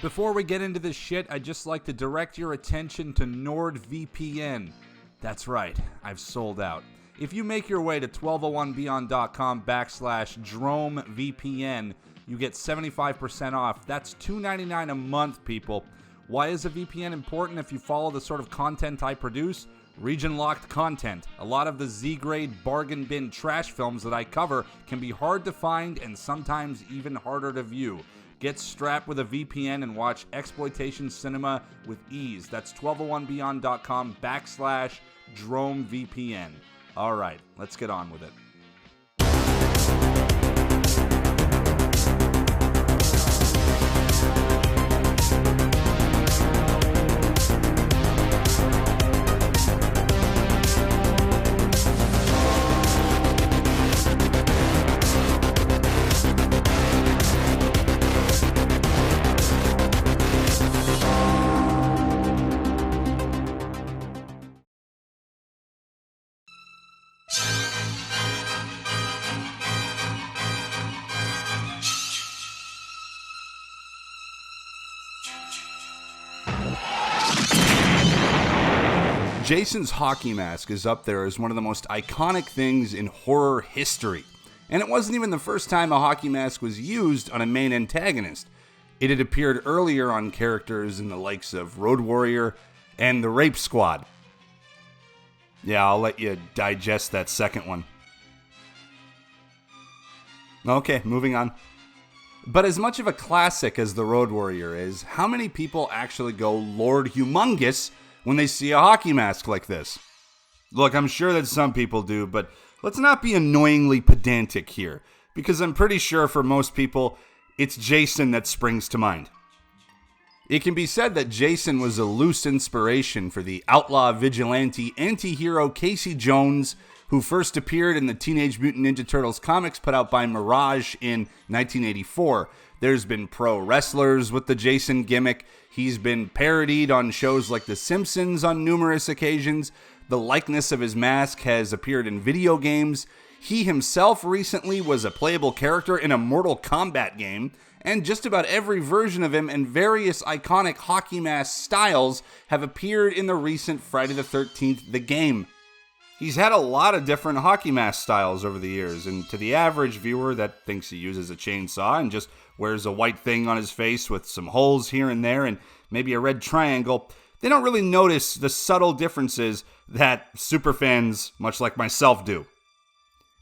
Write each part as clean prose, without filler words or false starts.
Before we get into this shit, I'd just like to direct your attention to NordVPN. That's right, I've sold out. If you make your way to 1201beyond.com/DromeVPN, you get 75% off. That's $2.99 a month, people. Why is a VPN important if you follow the sort of content I produce? Region-locked content. A lot of the Z-grade bargain bin trash films that I cover can be hard to find and sometimes even harder to view. Get strapped with a VPN and watch exploitation cinema with ease. That's 1201beyond.com/DromeVPN. All right, let's get on with it. Jason's hockey mask is up there as one of the most iconic things in horror history. And it wasn't even the first time a hockey mask was used on a main antagonist. It had appeared earlier on characters in the likes of Road Warrior and the Rape Squad. Yeah, I'll let you digest that second one. Okay, moving on. But as much of a classic as the Road Warrior is, how many people actually go Lord Humongous when they see a hockey mask like this? Look, I'm sure that some people do, but let's not be annoyingly pedantic here, because I'm pretty sure for most people, it's Jason that springs to mind. It can be said that Jason was a loose inspiration for the outlaw vigilante anti-hero Casey Jones, who first appeared in the Teenage Mutant Ninja Turtles comics put out by Mirage in 1984. There's been pro wrestlers with the Jason gimmick. He's been parodied on shows like The Simpsons on numerous occasions. The likeness of his mask has appeared in video games. He himself recently was a playable character in a Mortal Kombat game. And just about every version of him and various iconic hockey mask styles have appeared in the recent Friday the 13th The Game. He's had a lot of different hockey mask styles over the years, and to the average viewer that thinks he uses a chainsaw and just wears a white thing on his face with some holes here and there and maybe a red triangle, they don't really notice the subtle differences that superfans, much like myself, do.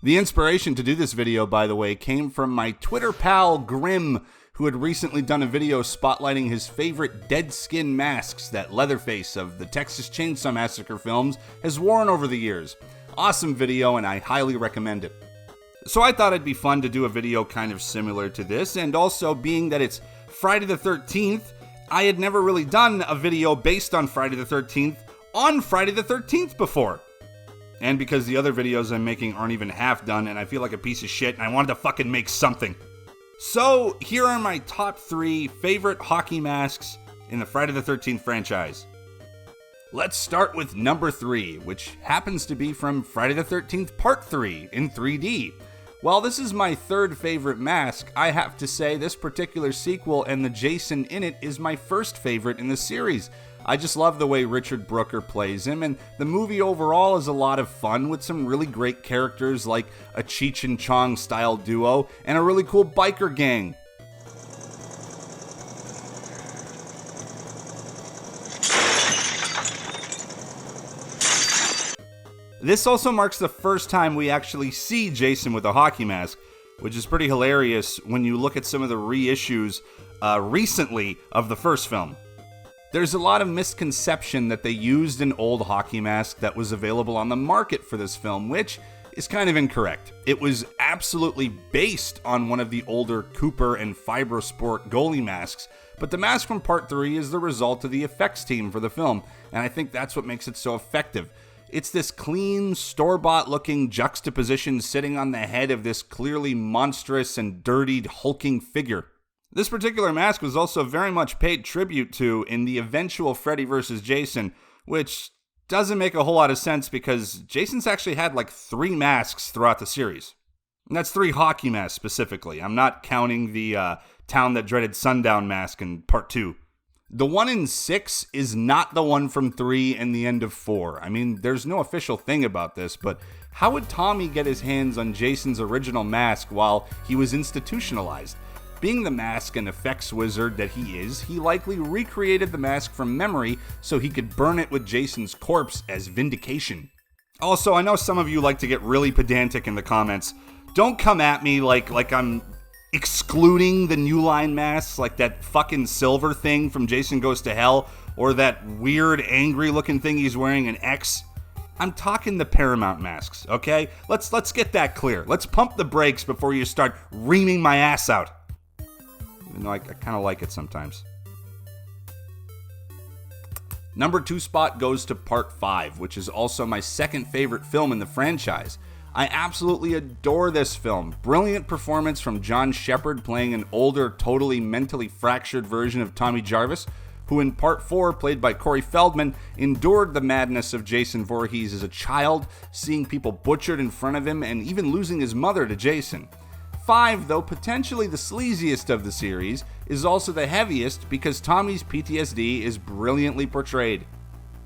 The inspiration to do this video, by the way, came from my Twitter pal Grim, who had recently done a video spotlighting his favorite dead skin masks that Leatherface of the Texas Chainsaw Massacre films has worn over the years. Awesome video, and I highly recommend it. So I thought it'd be fun to do a video kind of similar to this, and also being that it's Friday the 13th, I had never really done a video based on Friday the 13th on Friday the 13th before. And because the other videos I'm making aren't even half done, and I feel like a piece of shit, and I wanted to fucking make something. So, here are my top 3 favorite hockey masks in the Friday the 13th franchise. Let's start with number 3, which happens to be from Friday the 13th Part 3 in 3D. While this is my third favorite mask, I have to say this particular sequel and the Jason in it is my first favorite in the series. I just love the way Richard Brooker plays him, and the movie overall is a lot of fun with some really great characters like a Cheech and Chong style duo and a really cool biker gang. This also marks the first time we actually see Jason with a hockey mask, which is pretty hilarious when you look at some of the reissues recently of the first film. There's a lot of misconception that they used an old hockey mask that was available on the market for this film, which is kind of incorrect. It was absolutely based on one of the older Cooper and Fibrosport goalie masks, but the mask from Part 3 is the result of the effects team for the film, and I think that's what makes it so effective. It's this clean, store-bought looking juxtaposition sitting on the head of this clearly monstrous and dirtied, hulking figure. This particular mask was also very much paid tribute to in the eventual Freddy vs. Jason, which doesn't make a whole lot of sense because Jason's actually had like 3 masks throughout the series. And that's 3 hockey masks specifically. I'm not counting the Town That Dreaded Sundown mask in part 2. The one in 6 is not the one from 3 and the end of 4. I mean, there's no official thing about this, but how would Tommy get his hands on Jason's original mask while he was institutionalized? Being the mask and effects wizard that he is, he likely recreated the mask from memory so he could burn it with Jason's corpse as vindication. Also, I know some of you like to get really pedantic in the comments. Don't come at me like I'm excluding the New Line masks, like that fucking silver thing from Jason Goes to Hell, or that weird angry looking thing he's wearing an X. I'm talking the Paramount masks, okay? Let's get that clear. Let's pump the brakes before you start reaming my ass out. Even though I kind of like it sometimes. Number 2 spot goes to Part 5, which is also my second favorite film in the franchise. I absolutely adore this film. Brilliant performance from John Shepherd playing an older, totally mentally fractured version of Tommy Jarvis, who in Part 4, played by Corey Feldman, endured the madness of Jason Voorhees as a child, seeing people butchered in front of him and even losing his mother to Jason. 5, though potentially the sleaziest of the series, is also the heaviest because Tommy's PTSD is brilliantly portrayed.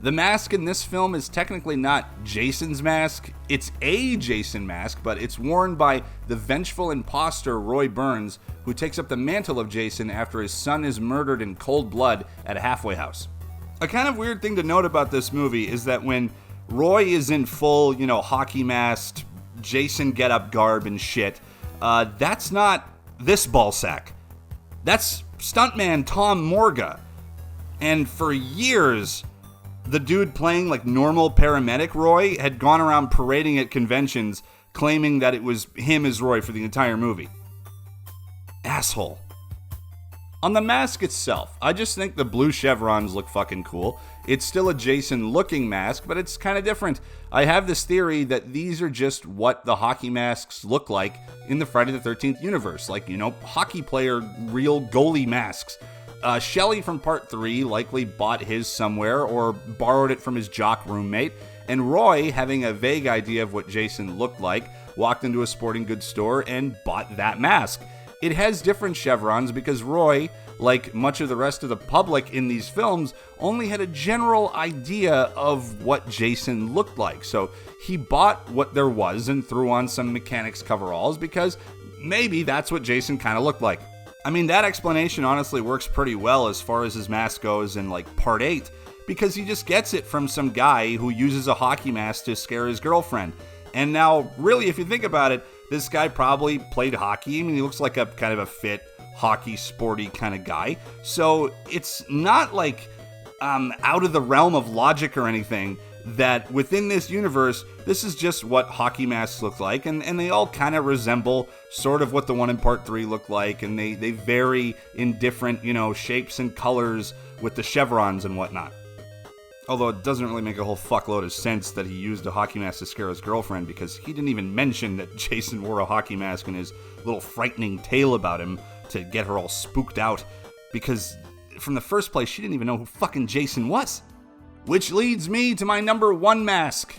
The mask in this film is technically not Jason's mask, it's a Jason mask, but it's worn by the vengeful imposter Roy Burns, who takes up the mantle of Jason after his son is murdered in cold blood at a halfway house. A kind of weird thing to note about this movie is that when Roy is in full, hockey masked, Jason get-up garb and shit, that's not this ballsack. That's stuntman Tom Morga. And for years, the dude playing like normal paramedic Roy had gone around parading at conventions claiming that it was him as Roy for the entire movie. Asshole. On the mask itself, I just think the blue chevrons look fucking cool. It's still a Jason-looking mask, but it's kind of different. I have this theory that these are just what the hockey masks look like in the Friday the 13th universe. Like, hockey player, real goalie masks. Shelley from Part 3 likely bought his somewhere or borrowed it from his jock roommate, and Roy, having a vague idea of what Jason looked like, walked into a sporting goods store and bought that mask. It has different chevrons because Roy, like much of the rest of the public in these films, only had a general idea of what Jason looked like. So he bought what there was and threw on some mechanics coveralls because maybe that's what Jason kind of looked like. I mean, that explanation honestly works pretty well as far as his mask goes in Part 8, because he just gets it from some guy who uses a hockey mask to scare his girlfriend. And now, really, if you think about it, this guy probably played hockey. I mean, he looks like a kind of a fit, hockey, sporty kind of guy. So it's not out of the realm of logic or anything that within this universe, this is just what hockey masks look like, and they all kind of resemble sort of what the one in Part 3 looked like, and they vary in different, shapes and colors with the chevrons and whatnot. Although it doesn't really make a whole fuckload of sense that he used a hockey mask to scare his girlfriend, because he didn't even mention that Jason wore a hockey mask in his little frightening tale about him to get her all spooked out, because from the first place, she didn't even know who fucking Jason was. Which leads me to my number 1 mask.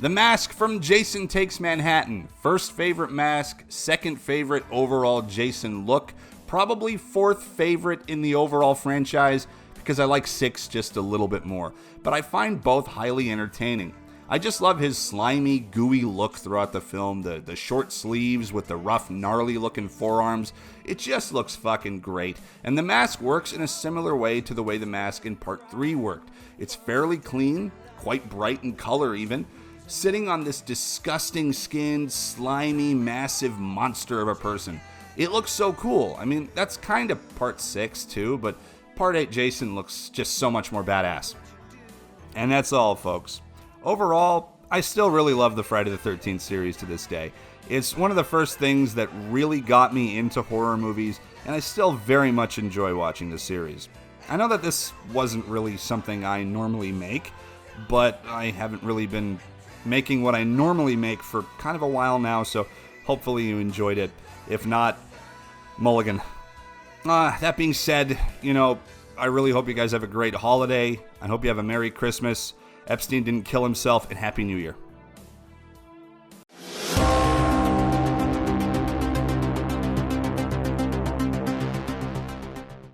The mask from Jason Takes Manhattan. First favorite mask, second favorite overall Jason look, probably fourth favorite in the overall franchise because I like 6 just a little bit more. But I find both highly entertaining. I just love his slimy, gooey look throughout the film, the short sleeves with the rough, gnarly-looking forearms. It just looks fucking great. And the mask works in a similar way to the way the mask in Part 3 worked. It's fairly clean, quite bright in color even, sitting on this disgusting skinned, slimy, massive monster of a person. It looks so cool. I mean, that's kind of Part 6 too, but Part 8 Jason looks just so much more badass. And that's all, folks. Overall, I still really love the Friday the 13th series to this day. It's one of the first things that really got me into horror movies, and I still very much enjoy watching the series. I know that this wasn't really something I normally make, but I haven't really been making what I normally make for kind of a while now, so hopefully you enjoyed it. If not, mulligan. That being said, I really hope you guys have a great holiday. I hope you have a Merry Christmas. Epstein didn't kill himself, and Happy New Year.